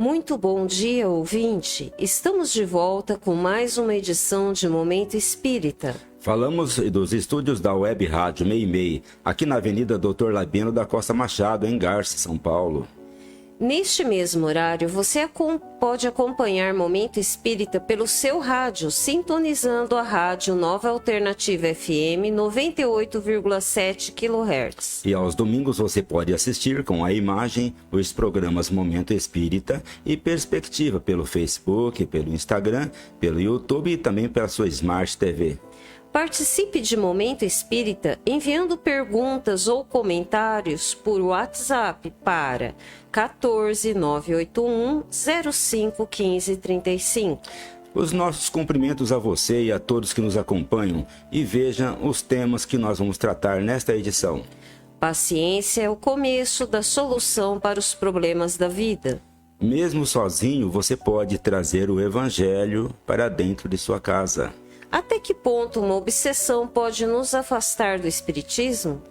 Muito bom dia, ouvinte! Estamos de volta com mais uma edição de Momento Espírita. Falamos dos estúdios da Web Rádio Meimei, aqui na Avenida Dr. Labino da Costa Machado, em Garça, São Paulo. Neste mesmo horário, você pode acompanhar Momento Espírita pelo seu rádio, sintonizando a Rádio Nova Alternativa FM 98,7 kHz. E aos domingos você pode assistir com a imagem os programas Momento Espírita e Perspectiva pelo Facebook, pelo Instagram, pelo YouTube e também pela sua Smart TV. Participe de Momento Espírita enviando perguntas ou comentários por WhatsApp para 14 981 05 15 35. Os nossos cumprimentos a você e a todos que nos acompanham e vejam os temas que nós vamos tratar nesta edição. Paciência é o começo da solução para os problemas da vida. Mesmo sozinho, você pode trazer o Evangelho para dentro de sua casa. Até que ponto uma obsessão pode nos afastar do Espiritismo?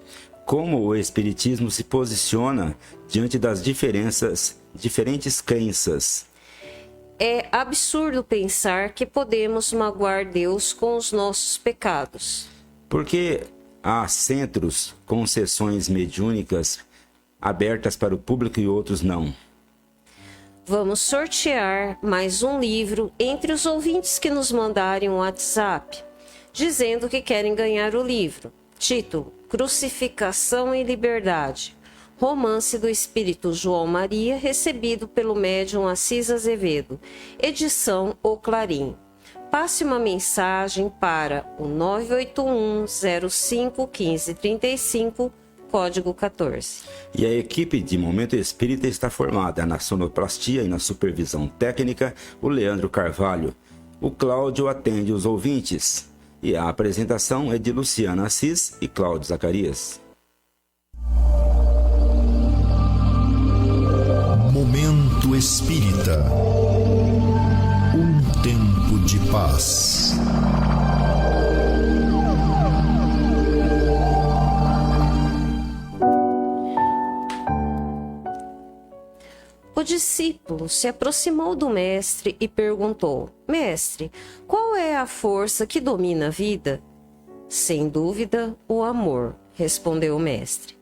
Como o Espiritismo se posiciona diante das diferentes crenças? É absurdo pensar que podemos magoar Deus com os nossos pecados. Porque há centros com sessões mediúnicas abertas para o público e outros não. Vamos sortear mais um livro entre os ouvintes que nos mandarem um WhatsApp, dizendo que querem ganhar o livro. Título: Crucificação e Liberdade. Romance do Espírito João Maria, recebido pelo médium Assis Azevedo. Edição O Clarim. Passe uma mensagem para o 981 05 15 35, código 14. E a equipe de Momento Espírita está formada na sonoplastia e na supervisão técnica, o Leandro Carvalho. O Cláudio atende os ouvintes. E a apresentação é de Luciana Assis e Cláudio Zacarias. Momento Espírita. Um tempo de paz. O discípulo se aproximou do mestre e perguntou: Mestre, qual é a força que domina a vida? Sem dúvida, o amor, respondeu o mestre.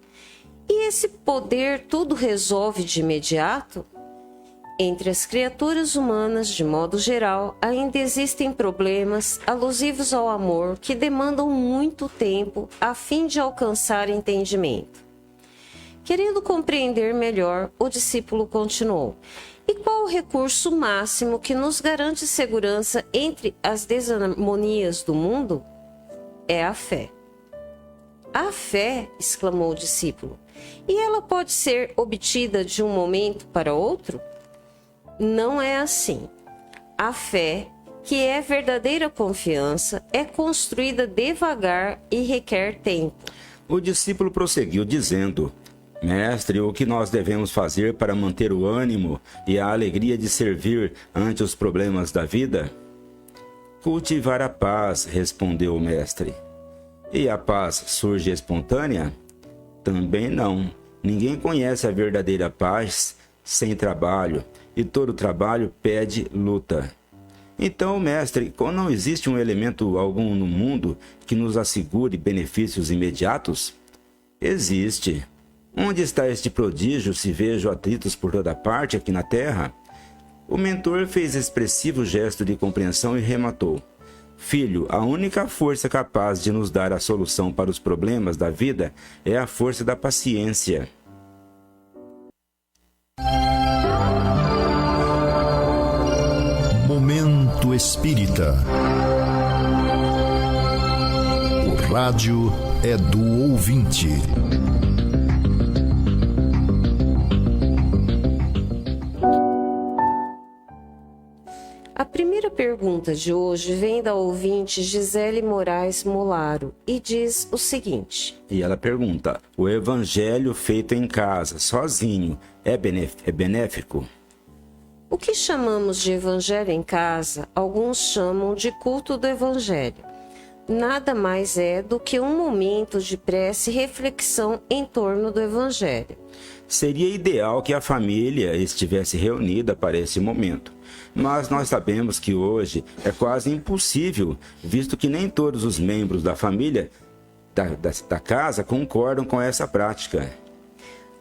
E esse poder tudo resolve de imediato? Entre as criaturas humanas, de modo geral, ainda existem problemas alusivos ao amor que demandam muito tempo a fim de alcançar entendimento. Querendo compreender melhor, o discípulo continuou: E qual o recurso máximo que nos garante segurança entre as desarmonias do mundo? É a fé. A fé, exclamou o discípulo, e ela pode ser obtida de um momento para outro? Não é assim. A fé, que é verdadeira confiança, é construída devagar e requer tempo. O discípulo prosseguiu dizendo: Mestre, o que nós devemos fazer para manter o ânimo e a alegria de servir ante os problemas da vida? Cultivar a paz, respondeu o mestre. E a paz surge espontânea? Também não. Ninguém conhece a verdadeira paz sem trabalho, e todo trabalho pede luta. Então, mestre, não existe um elemento algum no mundo que nos assegure benefícios imediatos? Existe. Onde está este prodígio se vejo atritos por toda parte aqui na terra? O mentor fez expressivo gesto de compreensão e rematou: Filho, a única força capaz de nos dar a solução para os problemas da vida é a força da paciência. Momento Espírita. O rádio é do ouvinte. A primeira pergunta de hoje vem da ouvinte Gisele Moraes Molaro e diz o seguinte. E ela pergunta: o evangelho feito em casa, sozinho, é benéfico? O que chamamos de evangelho em casa, alguns chamam de culto do evangelho. nada mais é do que um momento de prece e reflexão em torno do Evangelho. Seria ideal que a família estivesse reunida para esse momento, mas nós sabemos que hoje é quase impossível, visto que nem todos os membros da família da casa concordam com essa prática.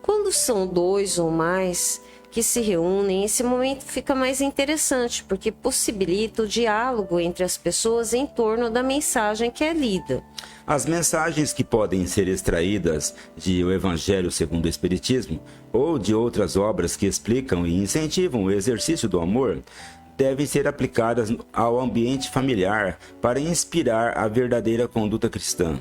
Quando são 2 ou mais que se reúnem, esse momento fica mais interessante, porque possibilita o diálogo entre as pessoas em torno da mensagem que é lida. As mensagens que podem ser extraídas de O Evangelho segundo o Espiritismo ou de outras obras que explicam e incentivam o exercício do amor devem ser aplicadas ao ambiente familiar para inspirar a verdadeira conduta cristã.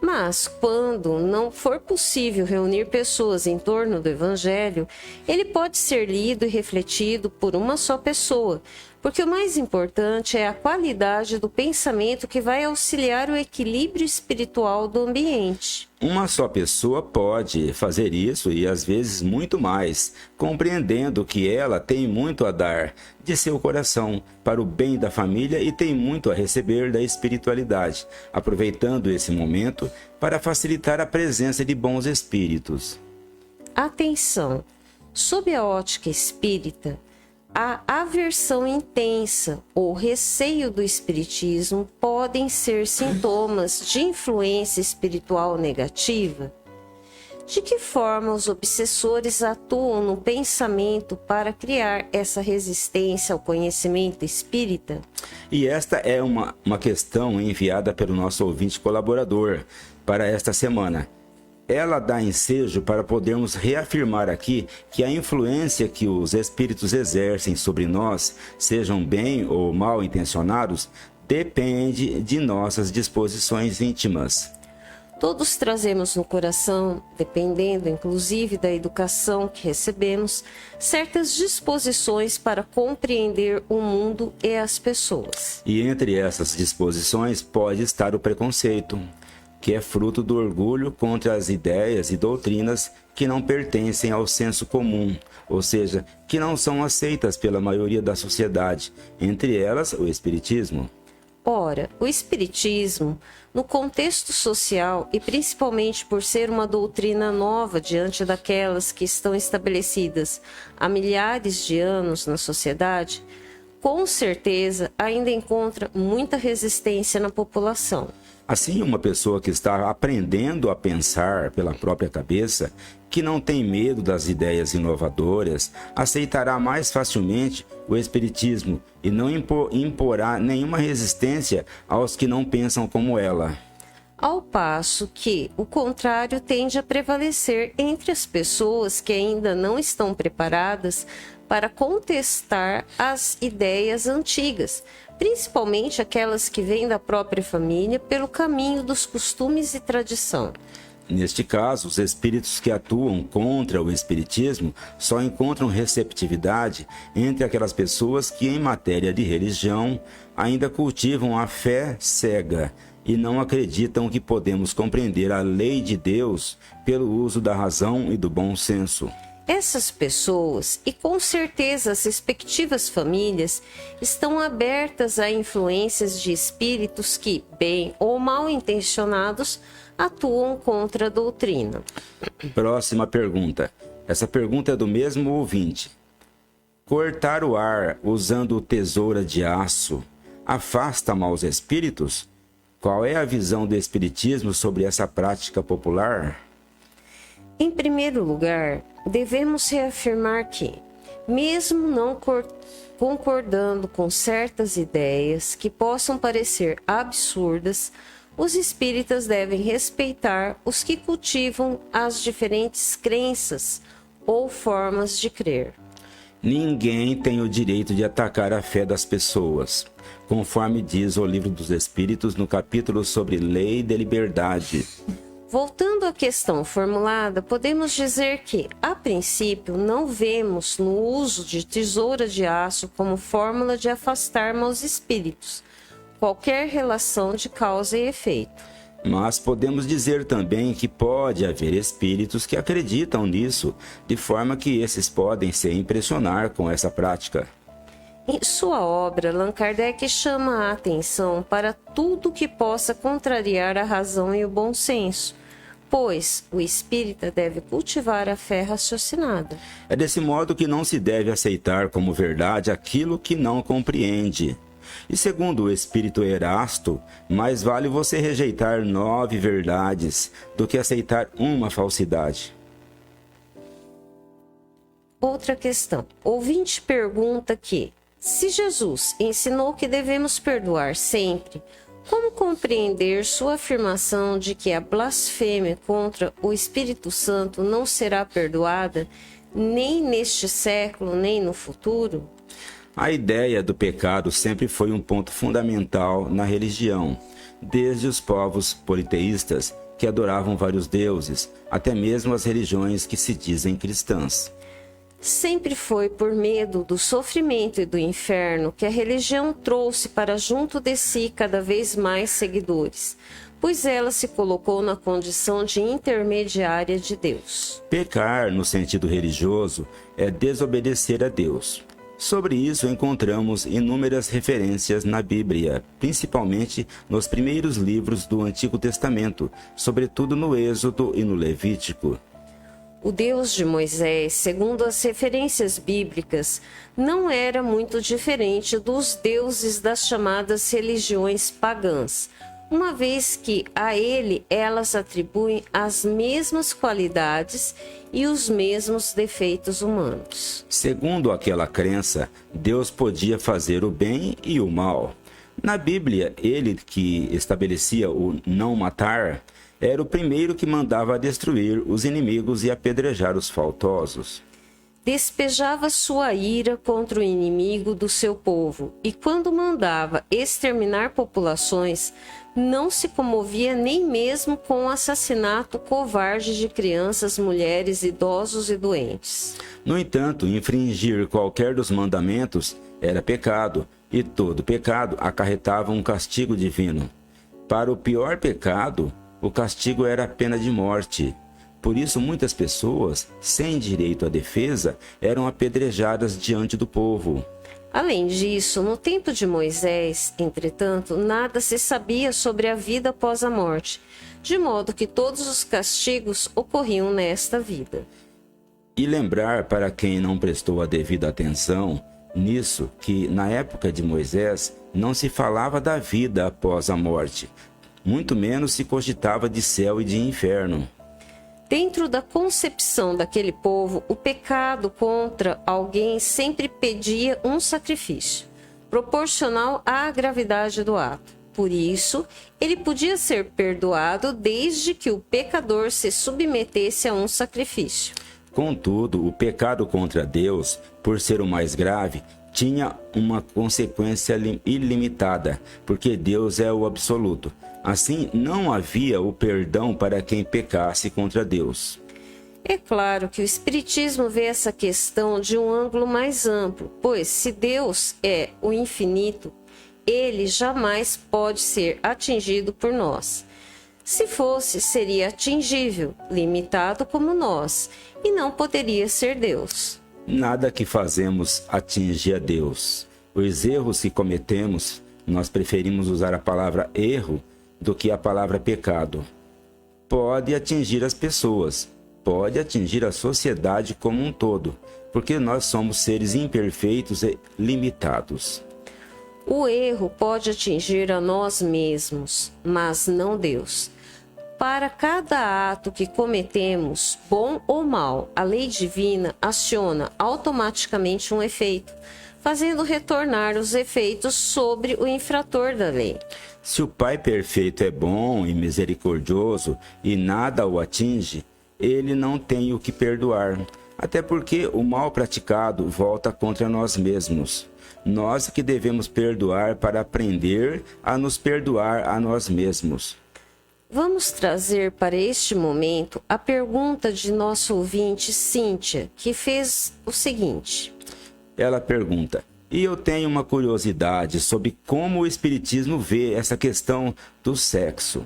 Mas, quando não for possível reunir pessoas em torno do Evangelho, ele pode ser lido e refletido por uma só pessoa, porque o mais importante é a qualidade do pensamento que vai auxiliar o equilíbrio espiritual do ambiente. Uma só pessoa pode fazer isso e às vezes muito mais, compreendendo que ela tem muito a dar de seu coração para o bem da família e tem muito a receber da espiritualidade, aproveitando esse momento para facilitar a presença de bons espíritos. Atenção! Sob a ótica espírita, a aversão intensa ou receio do espiritismo podem ser sintomas de influência espiritual negativa? De que forma os obsessores atuam no pensamento para criar essa resistência ao conhecimento espírita? E esta é uma questão enviada pelo nosso ouvinte colaborador para esta semana. Ela dá ensejo para podermos reafirmar aqui que a influência que os espíritos exercem sobre nós, sejam bem ou mal intencionados, depende de nossas disposições íntimas. Todos trazemos no coração, dependendo inclusive da educação que recebemos, certas disposições para compreender o mundo e as pessoas. E entre essas disposições pode estar o preconceito, que é fruto do orgulho contra as ideias e doutrinas que não pertencem ao senso comum, ou seja, que não são aceitas pela maioria da sociedade, entre elas o Espiritismo. Ora, o Espiritismo, no contexto social e principalmente por ser uma doutrina nova diante daquelas que estão estabelecidas há milhares de anos na sociedade, com certeza ainda encontra muita resistência na população. Assim, uma pessoa que está aprendendo a pensar pela própria cabeça, que não tem medo das ideias inovadoras, aceitará mais facilmente o Espiritismo e não imporá nenhuma resistência aos que não pensam como ela. Ao passo que o contrário tende a prevalecer entre as pessoas que ainda não estão preparadas para contestar as ideias antigas, principalmente aquelas que vêm da própria família pelo caminho dos costumes e tradição. Neste caso, os espíritos que atuam contra o Espiritismo só encontram receptividade entre aquelas pessoas que, em matéria de religião, ainda cultivam a fé cega e não acreditam que podemos compreender a lei de Deus pelo uso da razão e do bom senso. Essas pessoas, e com certeza as respectivas famílias, estão abertas a influências de espíritos que, bem ou mal intencionados, atuam contra a doutrina. Próxima pergunta. Essa pergunta é do mesmo ouvinte. Cortar o ar usando tesoura de aço afasta maus espíritos? Qual é a visão do Espiritismo sobre essa prática popular? Em primeiro lugar, devemos reafirmar que, mesmo não concordando com certas ideias que possam parecer absurdas, os espíritas devem respeitar os que cultivam as diferentes crenças ou formas de crer. Ninguém tem o direito de atacar a fé das pessoas, conforme diz o Livro dos Espíritos no capítulo sobre Lei de Liberdade. Voltando à questão formulada, podemos dizer que, a princípio, não vemos no uso de tesoura de aço como fórmula de afastar maus espíritos, qualquer relação de causa e efeito. Mas podemos dizer também que pode haver espíritos que acreditam nisso, de forma que esses podem se impressionar com essa prática. Em sua obra, Allan Kardec chama a atenção para tudo que possa contrariar a razão e o bom senso, pois o espírita deve cultivar a fé raciocinada. É desse modo que não se deve aceitar como verdade aquilo que não compreende. E segundo o espírito Erasto, mais vale você rejeitar 9 verdades do que aceitar uma falsidade. Outra questão. Ouvinte pergunta que, se Jesus ensinou que devemos perdoar sempre, como compreender sua afirmação de que a blasfêmia contra o Espírito Santo não será perdoada nem neste século, nem no futuro? A ideia do pecado sempre foi um ponto fundamental na religião, desde os povos politeístas, que adoravam vários deuses, até mesmo as religiões que se dizem cristãs. Sempre foi por medo do sofrimento e do inferno que a religião trouxe para junto de si cada vez mais seguidores, pois ela se colocou na condição de intermediária de Deus. Pecar, no sentido religioso, é desobedecer a Deus. Sobre isso encontramos inúmeras referências na Bíblia, principalmente nos primeiros livros do Antigo Testamento, sobretudo no Êxodo e no Levítico. O Deus de Moisés, segundo as referências bíblicas, não era muito diferente dos deuses das chamadas religiões pagãs, uma vez que a ele elas atribuem as mesmas qualidades e os mesmos defeitos humanos. Segundo aquela crença, Deus podia fazer o bem e o mal. Na Bíblia, ele que estabelecia o não matar, era o primeiro que mandava destruir os inimigos e apedrejar os faltosos. Despejava sua ira contra o inimigo do seu povo, e quando mandava exterminar populações, não se comovia nem mesmo com o assassinato covarde de crianças, mulheres, idosos e doentes. No entanto, infringir qualquer dos mandamentos era pecado, e todo pecado acarretava um castigo divino. Para o pior pecado, o castigo era a pena de morte. Por isso, muitas pessoas, sem direito à defesa, eram apedrejadas diante do povo. Além disso, no tempo de Moisés, entretanto, nada se sabia sobre a vida após a morte, de modo que todos os castigos ocorriam nesta vida. E lembrar para quem não prestou a devida atenção nisso que, na época de Moisés, não se falava da vida após a morte, muito menos se cogitava de céu e de inferno. Dentro da concepção daquele povo, o pecado contra alguém sempre pedia um sacrifício, proporcional à gravidade do ato. Por isso, ele podia ser perdoado desde que o pecador se submetesse a um sacrifício. Contudo, o pecado contra Deus, por ser o mais grave, tinha uma consequência ilimitada, porque Deus é o absoluto. Assim, não havia o perdão para quem pecasse contra Deus. É claro que o Espiritismo vê essa questão de um ângulo mais amplo, pois se Deus é o infinito, ele jamais pode ser atingido por nós. Se fosse, seria atingível, limitado como nós, e não poderia ser Deus. Nada que fazemos atinge a Deus. Os erros que cometemos, nós preferimos usar a palavra erro do que a palavra pecado. Pode atingir as pessoas, pode atingir a sociedade como um todo, porque nós somos seres imperfeitos e limitados. O erro pode atingir a nós mesmos, mas não Deus. Para cada ato que cometemos, bom ou mal, a lei divina aciona automaticamente um efeito, fazendo retornar os efeitos sobre o infrator da lei. Se o Pai perfeito é bom e misericordioso e nada o atinge, ele não tem o que perdoar, até porque o mal praticado volta contra nós mesmos. Nós que devemos perdoar para aprender a nos perdoar a nós mesmos. Vamos trazer para este momento a pergunta de nosso ouvinte Cíntia, que fez o seguinte. Ela pergunta: e eu tenho uma curiosidade sobre como o Espiritismo vê essa questão do sexo.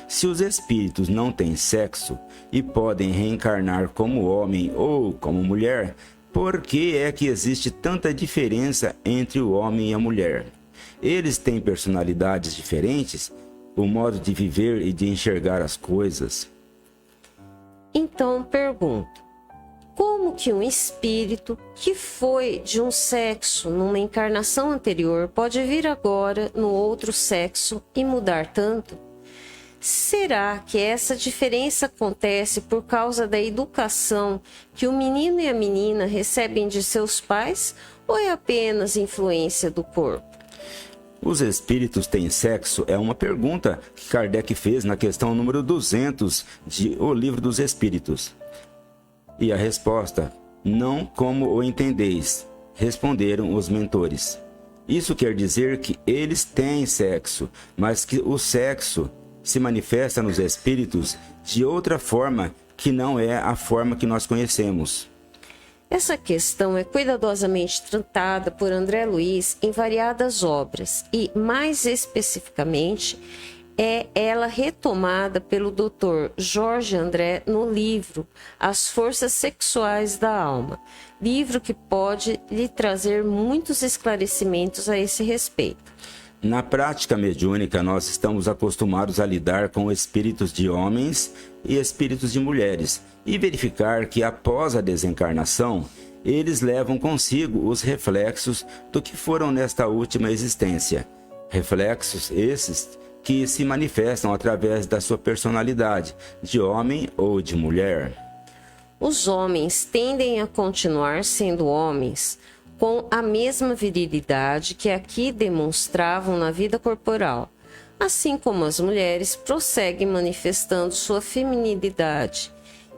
Se os espíritos não têm sexo e podem reencarnar como homem ou como mulher, Por que é que existe tanta diferença entre o homem e a mulher? Eles têm personalidades diferentes, o modo de viver e de enxergar as coisas. Então pergunto, como que um espírito que foi de um sexo numa encarnação anterior pode vir agora no outro sexo e mudar tanto? Será que essa diferença acontece por causa da educação que o menino e a menina recebem de seus pais ou é apenas influência do corpo? Os espíritos têm sexo? É uma pergunta que Kardec fez na questão número 200 de O Livro dos Espíritos. E a resposta, não como o entendeis, responderam os mentores. Isso quer dizer que eles têm sexo, mas que o sexo se manifesta nos espíritos de outra forma que não é a forma que nós conhecemos. Essa questão é cuidadosamente tratada por André Luiz em variadas obras e, mais especificamente, é ela retomada pelo Dr. Jorge André no livro As Forças Sexuais da Alma, livro que pode lhe trazer muitos esclarecimentos a esse respeito. Na prática mediúnica, nós estamos acostumados a lidar com espíritos de homens e espíritos de mulheres e verificar que após a desencarnação, eles levam consigo os reflexos do que foram nesta última existência. Reflexos esses que se manifestam através da sua personalidade, de homem ou de mulher. Os homens tendem a continuar sendo homens, com a mesma virilidade que aqui demonstravam na vida corporal, assim como as mulheres prosseguem manifestando sua feminilidade.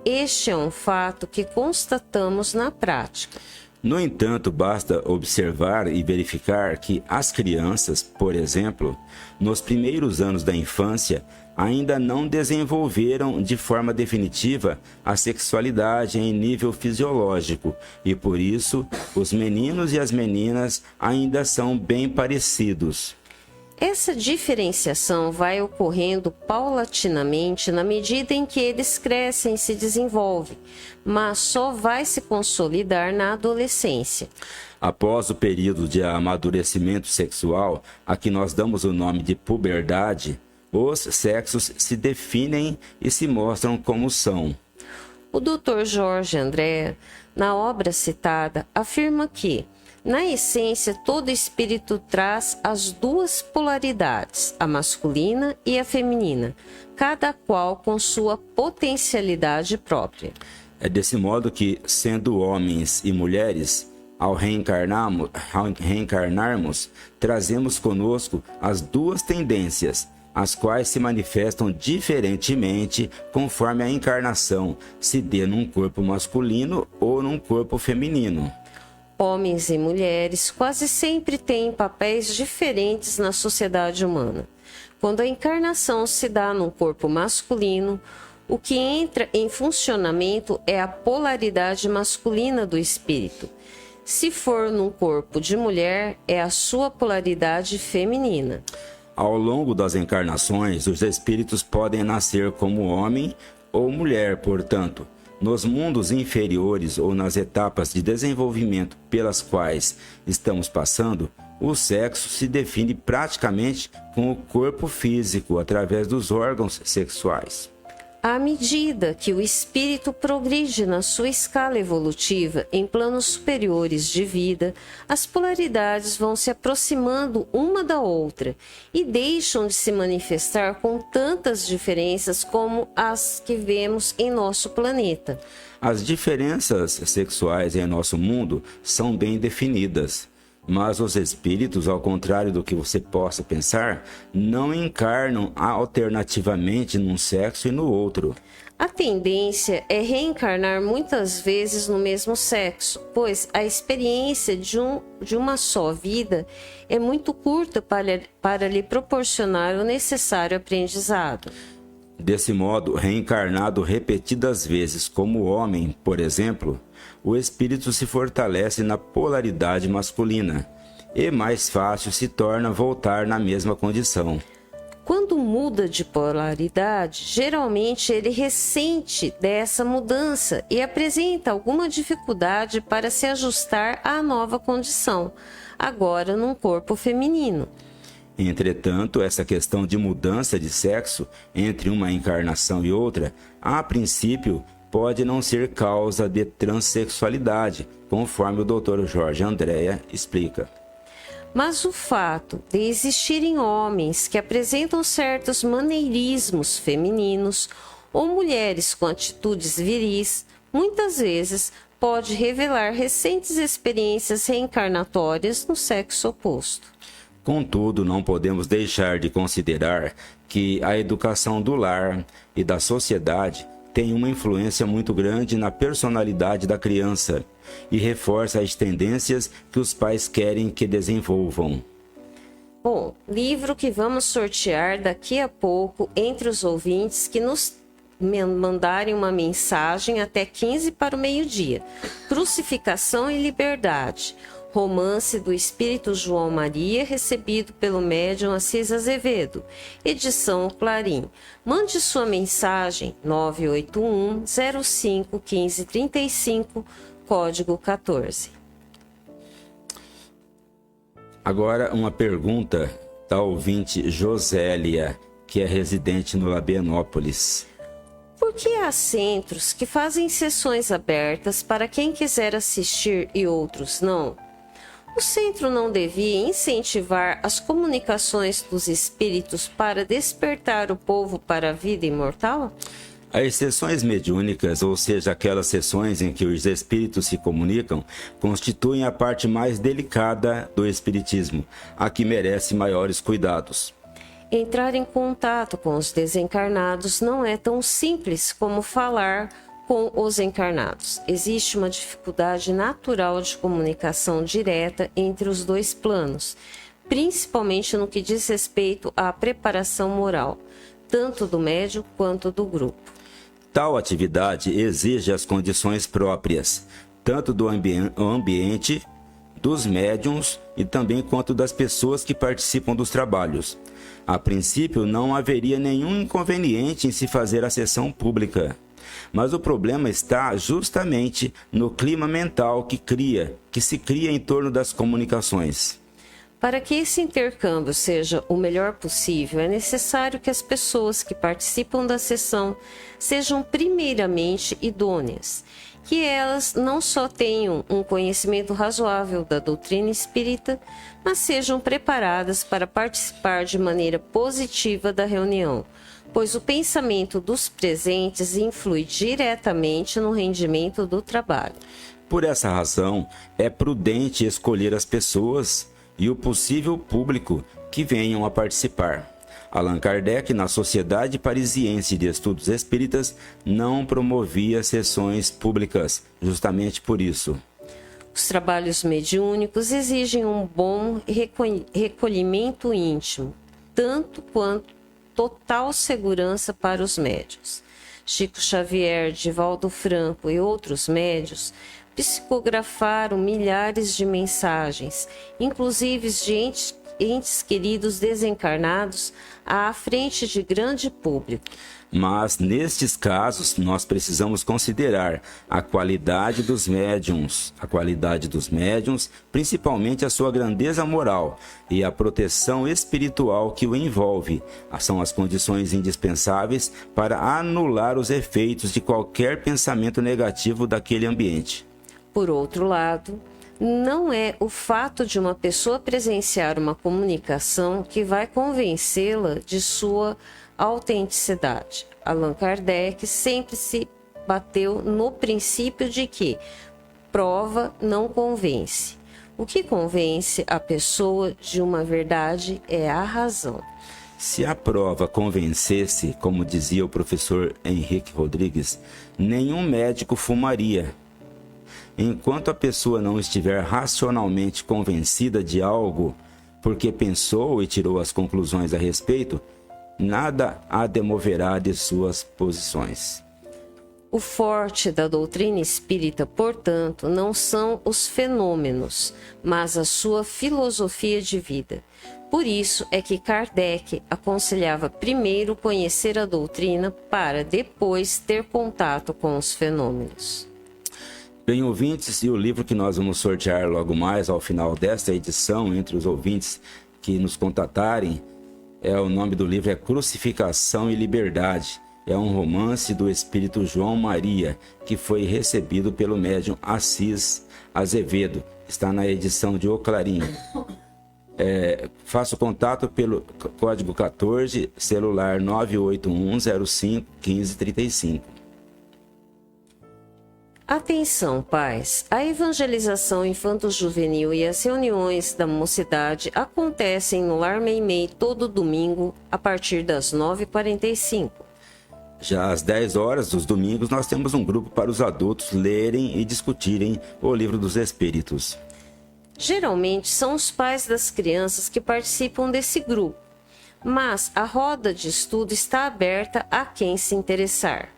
Este é um fato que constatamos na prática. No entanto, basta observar e verificar que as crianças, por exemplo, nos primeiros anos da infância, ainda não desenvolveram de forma definitiva a sexualidade em nível fisiológico e, por isso, os meninos e as meninas ainda são bem parecidos. Essa diferenciação vai ocorrendo paulatinamente na medida em que eles crescem e se desenvolvem, mas só vai se consolidar na adolescência. Após o período de amadurecimento sexual, a que nós damos o nome de puberdade, os sexos se definem e se mostram como são. O Dr. Jorge André, na obra citada, afirma que, na essência, todo espírito traz as duas polaridades, a masculina e a feminina, cada qual com sua potencialidade própria. É desse modo que, sendo homens e mulheres, ao reencarnarmos, trazemos conosco as duas tendências, as quais se manifestam diferentemente conforme a encarnação se dê num corpo masculino ou num corpo feminino. Homens e mulheres quase sempre têm papéis diferentes na sociedade humana. Quando a encarnação se dá num corpo masculino, o que entra em funcionamento é a polaridade masculina do espírito. Se for num corpo de mulher, é a sua polaridade feminina. Ao longo das encarnações, os espíritos podem nascer como homem ou mulher, portanto, nos mundos inferiores ou nas etapas de desenvolvimento pelas quais estamos passando, o sexo se define praticamente com o corpo físico através dos órgãos sexuais. À medida que o espírito progride na sua escala evolutiva em planos superiores de vida, as polaridades vão se aproximando uma da outra e deixam de se manifestar com tantas diferenças como as que vemos em nosso planeta. As diferenças sexuais em nosso mundo são bem definidas. Mas os espíritos, ao contrário do que você possa pensar, não encarnam alternativamente num sexo e no outro. A tendência é reencarnar muitas vezes no mesmo sexo, pois a experiência de uma só vida é muito curta para lhe proporcionar o necessário aprendizado. Desse modo, reencarnado repetidas vezes como homem, por exemplo, o espírito se fortalece na polaridade masculina e mais fácil se torna voltar na mesma condição. Quando muda de polaridade, geralmente ele ressente dessa mudança e apresenta alguma dificuldade para se ajustar à nova condição, agora num corpo feminino. Entretanto, essa questão de mudança de sexo entre uma encarnação e outra, a princípio, pode não ser causa de transexualidade, conforme o Dr. Jorge Andréa explica. Mas o fato de existirem homens que apresentam certos maneirismos femininos ou mulheres com atitudes viris, muitas vezes pode revelar recentes experiências reencarnatórias no sexo oposto. Contudo, não podemos deixar de considerar que a educação do lar e da sociedade tem uma influência muito grande na personalidade da criança e reforça as tendências que os pais querem que desenvolvam. Bom, livro que vamos sortear daqui a pouco entre os ouvintes que nos mandarem uma mensagem até 15 para o meio-dia. Crucificação e Liberdade. Romance do Espírito João Maria, recebido pelo médium Assis Azevedo. Edição Clarim. Mande sua mensagem 981-05-1535, código 14. Agora uma pergunta da ouvinte Josélia, que é residente no Labienópolis. Por que há centros que fazem sessões abertas para quem quiser assistir e outros não? O centro não devia incentivar as comunicações dos espíritos para despertar o povo para a vida imortal? As sessões mediúnicas, ou seja, aquelas sessões em que os espíritos se comunicam, constituem a parte mais delicada do espiritismo, a que merece maiores cuidados. Entrar em contato com os desencarnados não é tão simples como falar com os encarnados. Existe uma dificuldade natural de comunicação direta entre os dois planos, principalmente no que diz respeito à preparação moral, tanto do médium quanto do grupo. Tal atividade exige as condições próprias, tanto do ambiente, dos médiuns e também quanto das pessoas que participam dos trabalhos. A princípio, não haveria nenhum inconveniente em se fazer a sessão pública. Mas o problema está justamente no clima mental que se cria em torno das comunicações. Para que esse intercâmbio seja o melhor possível, é necessário que as pessoas que participam da sessão sejam primeiramente idôneas, que elas não só tenham um conhecimento razoável da doutrina espírita, mas sejam preparadas para participar de maneira positiva da reunião, pois o pensamento dos presentes influi diretamente no rendimento do trabalho. Por essa razão, é prudente escolher as pessoas e o possível público que venham a participar. Allan Kardec, na Sociedade Parisiense de Estudos Espíritas, não promovia sessões públicas, justamente por isso. Os trabalhos mediúnicos exigem um bom recolhimento íntimo, tanto quanto total segurança para os médiuns. Chico Xavier, Divaldo Franco e outros médiuns psicografaram milhares de mensagens, inclusive de entes queridos desencarnados, à frente de grande público. Mas, nestes casos, nós precisamos considerar a qualidade dos médiuns, principalmente a sua grandeza moral e a proteção espiritual que o envolve. São as condições indispensáveis para anular os efeitos de qualquer pensamento negativo daquele ambiente. Por outro lado, não é o fato de uma pessoa presenciar uma comunicação que vai convencê-la de sua autenticidade. Allan Kardec sempre se bateu no princípio de que prova não convence. O que convence a pessoa de uma verdade é a razão. Se a prova convencesse, como dizia o professor Henrique Rodrigues, nenhum médico fumaria. Enquanto a pessoa não estiver racionalmente convencida de algo, porque pensou e tirou as conclusões a respeito, nada a demoverá de suas posições. O forte da doutrina espírita, portanto, não são os fenômenos, mas a sua filosofia de vida. Por isso é que Kardec aconselhava primeiro conhecer a doutrina para depois ter contato com os fenômenos. Bem, ouvintes, e o livro que nós vamos sortear logo mais ao final desta edição, entre os ouvintes que nos contatarem, o nome do livro é Crucificação e Liberdade. É um romance do espírito João Maria, que foi recebido pelo médium Assis Azevedo. Está na edição de O Clarim. Faça contato pelo código 14, celular 981051535. Atenção, pais! A evangelização infanto-juvenil e as reuniões da mocidade acontecem no Lar Meimei todo domingo a partir das 9h45. Já às 10 horas dos domingos, nós temos um grupo para os adultos lerem e discutirem o Livro dos Espíritos. Geralmente são os pais das crianças que participam desse grupo, mas a roda de estudo está aberta a quem se interessar.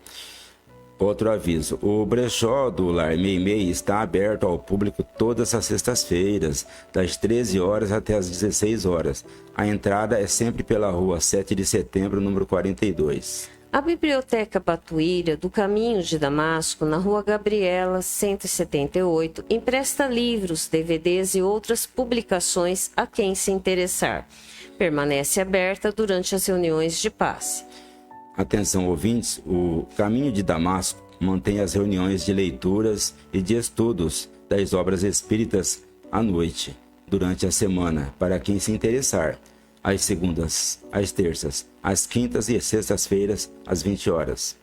Outro aviso, o brechó do Lar Meimei está aberto ao público todas as sextas-feiras, das 13 horas até as 16 horas. A entrada é sempre pela rua 7 de setembro, número 42. A Biblioteca Batuíra do Caminho de Damasco, na Rua Gabriela, 178, empresta livros, DVDs e outras publicações a quem se interessar. Permanece aberta durante as reuniões de passe. Atenção, ouvintes, o Caminho de Damasco mantém as reuniões de leituras e de estudos das obras espíritas à noite, durante a semana, para quem se interessar. Às segundas, às terças, às quintas e sextas-feiras, às 20 horas.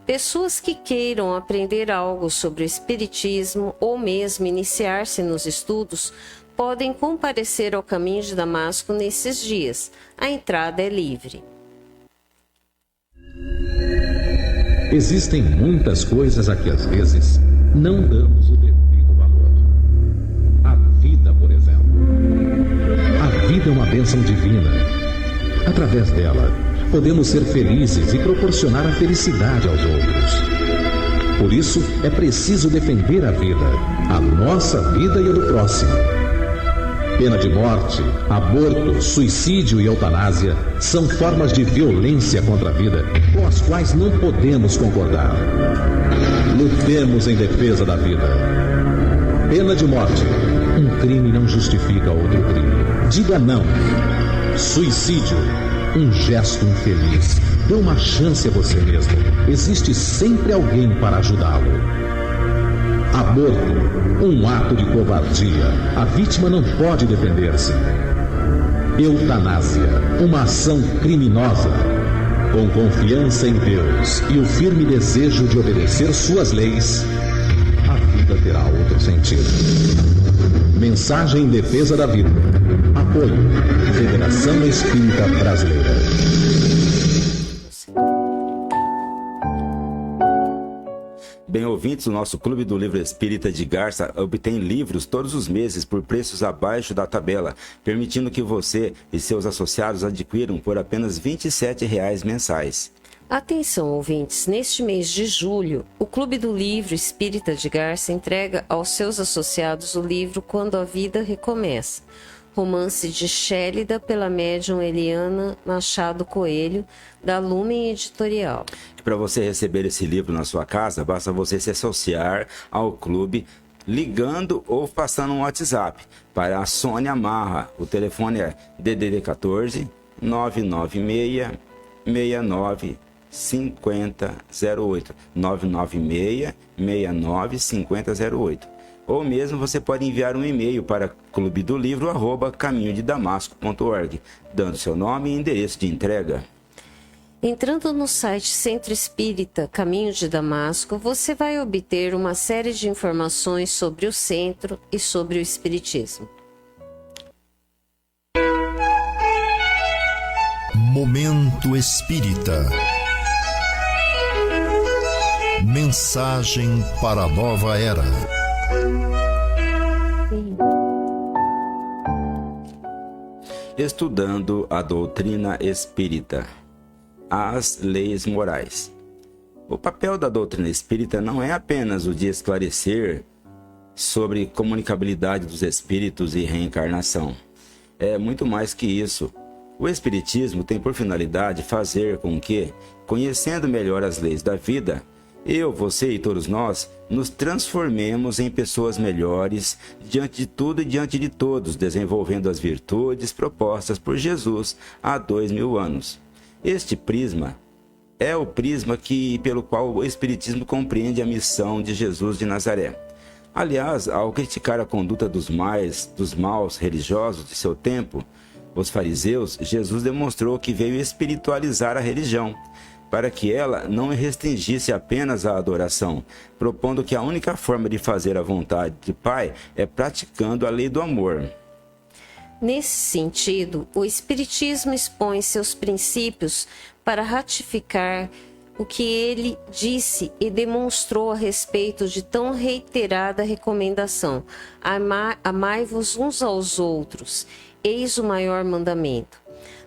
Pessoas que queiram aprender algo sobre o Espiritismo ou mesmo iniciar-se nos estudos podem comparecer ao Caminho de Damasco nesses dias. A entrada é livre. Existem muitas coisas a que às vezes não damos o devido valor. A vida, por exemplo. A vida é uma bênção divina. Através dela, podemos ser felizes e proporcionar a felicidade aos outros. Por isso, é preciso defender a vida, a nossa vida e a do próximo. Pena de morte, aborto, suicídio e eutanásia são formas de violência contra a vida com as quais não podemos concordar. Lutemos em defesa da vida. Pena de morte. Um crime não justifica outro crime. Diga não. Suicídio. Um gesto infeliz. Dê uma chance a você mesmo. Existe sempre alguém para ajudá-lo. Aborto. Um ato de covardia. A vítima não pode defender-se. Eutanásia. Uma ação criminosa. Com confiança em Deus e o firme desejo de obedecer suas leis, a vida terá outro sentido. Mensagem em defesa da vida. Apoio. Federação Espírita Brasileira. Bem, ouvintes, o nosso Clube do Livro Espírita de Garça obtém livros todos os meses por preços abaixo da tabela, permitindo que você e seus associados adquiram por apenas R$ 27,00 mensais. Atenção, ouvintes, neste mês de julho, o Clube do Livro Espírita de Garça entrega aos seus associados o livro Quando a Vida Recomeça, romance de Chélida pela médium Eliana Machado Coelho, da Lumen Editorial. Para você receber esse livro na sua casa, basta você se associar ao clube ligando ou passando um WhatsApp para a Sônia Marra. O telefone é DDD 14 996 69 5008 996 69 5008. Ou mesmo você pode enviar um e-mail para clubedolivro@caminhodedamasco.org, dando seu nome e endereço de entrega. Entrando no site Centro Espírita Caminho de Damasco, você vai obter uma série de informações sobre o centro e sobre o Espiritismo. Momento Espírita. Mensagem para a nova era. Estudando a doutrina espírita. As leis morais. O papel da doutrina espírita não é apenas o de esclarecer sobre comunicabilidade dos espíritos e reencarnação. É muito mais que isso. O espiritismo tem por finalidade fazer com que, conhecendo melhor as leis da vida, eu, você e todos nós nos transformemos em pessoas melhores diante de tudo e diante de todos, desenvolvendo as virtudes propostas por Jesus há 2000 anos. Este prisma é o prisma pelo qual o Espiritismo compreende a missão de Jesus de Nazaré. Aliás, ao criticar a conduta dos maus religiosos de seu tempo, os fariseus, Jesus demonstrou que veio espiritualizar a religião, para que ela não restringisse apenas a adoração, propondo que a única forma de fazer a vontade do Pai é praticando a lei do amor. Nesse sentido, o Espiritismo expõe seus princípios para ratificar o que ele disse e demonstrou a respeito de tão reiterada recomendação: amai-vos uns aos outros, eis o maior mandamento.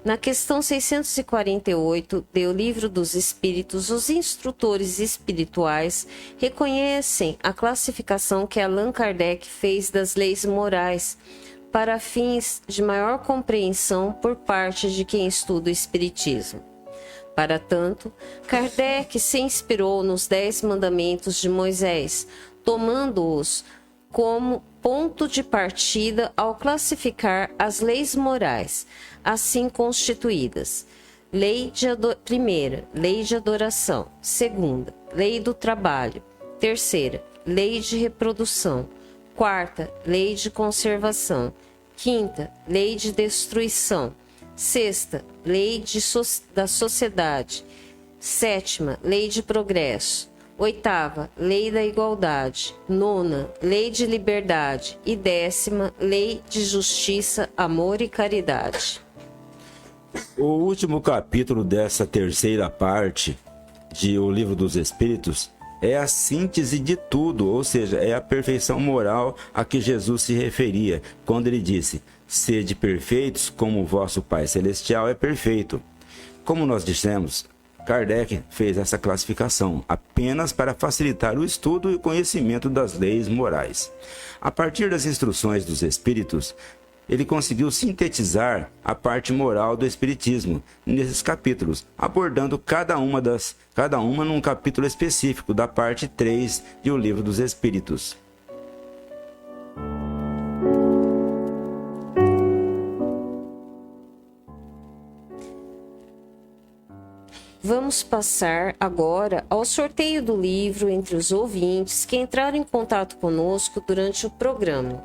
Na questão 648 do Livro dos Espíritos, os instrutores espirituais reconhecem a classificação que Allan Kardec fez das leis morais, para fins de maior compreensão por parte de quem estuda o Espiritismo. Para tanto, Kardec se inspirou nos 10 mandamentos de Moisés, tomando-os como ponto de partida ao classificar as leis morais, assim constituídas. Primeira, lei de adoração. Segunda, lei do trabalho. Terceira, lei de reprodução. Quarta, lei de conservação. Quinta, lei de destruição. Sexta, lei da sociedade. Sétima, lei de progresso. Oitava, lei da igualdade. Nona, lei de liberdade. E 10ª, lei de justiça, amor e caridade. O último capítulo dessa terceira parte de O Livro dos Espíritos é a síntese de tudo, ou seja, é a perfeição moral a que Jesus se referia, quando ele disse: sede perfeitos como o vosso Pai Celestial é perfeito. Como nós dissemos, Kardec fez essa classificação apenas para facilitar o estudo e o conhecimento das leis morais. A partir das instruções dos Espíritos, ele conseguiu sintetizar a parte moral do Espiritismo nesses capítulos, abordando cada uma num capítulo específico da parte 3 de O Livro dos Espíritos. Vamos passar agora ao sorteio do livro entre os ouvintes que entraram em contato conosco durante o programa.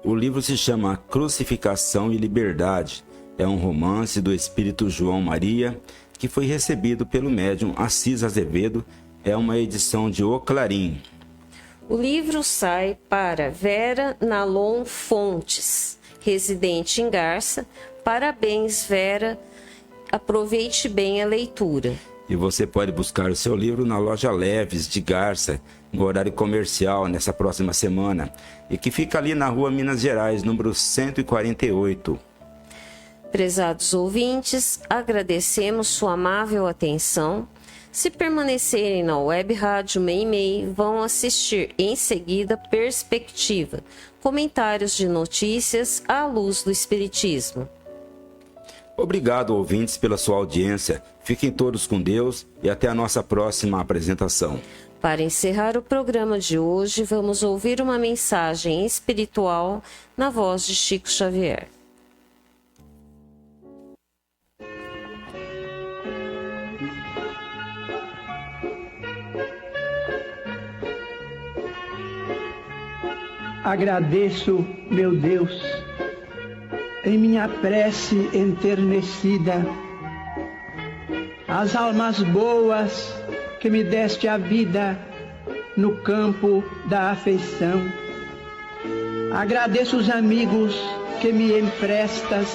O livro se chama Crucificação e Liberdade. É um romance do espírito João Maria, que foi recebido pelo médium Assis Azevedo. É uma edição de O Clarim. O livro sai para Vera Nalon Fontes, residente em Garça. Parabéns, Vera. Aproveite bem a leitura. E você pode buscar o seu livro na loja Leves de Garça, no horário comercial, nessa próxima semana, e que fica ali na rua Minas Gerais, número 148. Prezados ouvintes, agradecemos sua amável atenção. Se permanecerem na Web Rádio Meimei, vão assistir em seguida Perspectiva, comentários de notícias à luz do Espiritismo. Obrigado, ouvintes, pela sua audiência. Fiquem todos com Deus e até a nossa próxima apresentação. Para encerrar o programa de hoje, vamos ouvir uma mensagem espiritual na voz de Chico Xavier. Agradeço, meu Deus, em minha prece enternecida, as almas boas que me deste a vida no campo da afeição. Agradeço os amigos que me emprestas,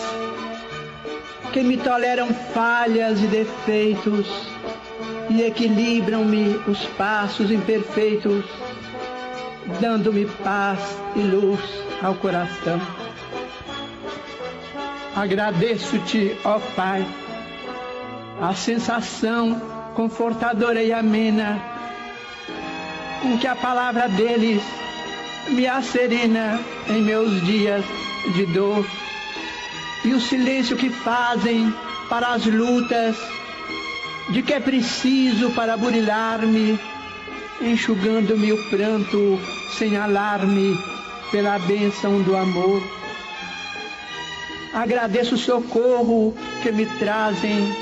que me toleram falhas e defeitos e equilibram-me os passos imperfeitos, dando-me paz e luz ao coração. Agradeço-te, ó Pai, a sensação confortadora e amena, com que a palavra deles me acerena em meus dias de dor. E o silêncio que fazem para as lutas, de que é preciso para burilar-me, enxugando-me o pranto sem alarme pela bênção do amor. Agradeço o socorro que me trazem,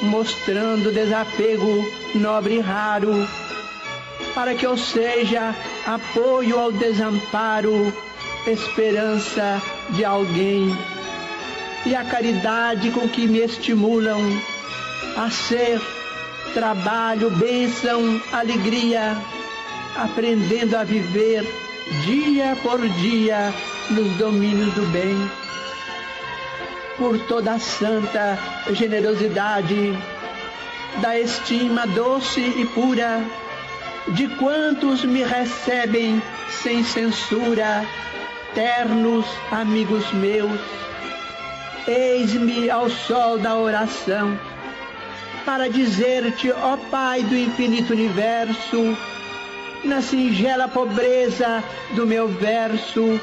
mostrando desapego nobre e raro, para que eu seja apoio ao desamparo, esperança de alguém, e a caridade com que me estimulam a ser trabalho, bênção, alegria, aprendendo a viver dia por dia nos domínios do bem. Por toda a santa generosidade, da estima doce e pura, de quantos me recebem sem censura, ternos amigos meus, eis-me ao sol da oração, para dizer-te, ó Pai do infinito universo, na singela pobreza do meu verso,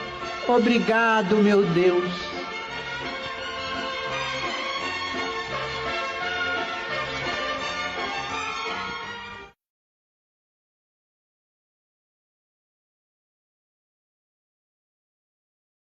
obrigado, meu Deus.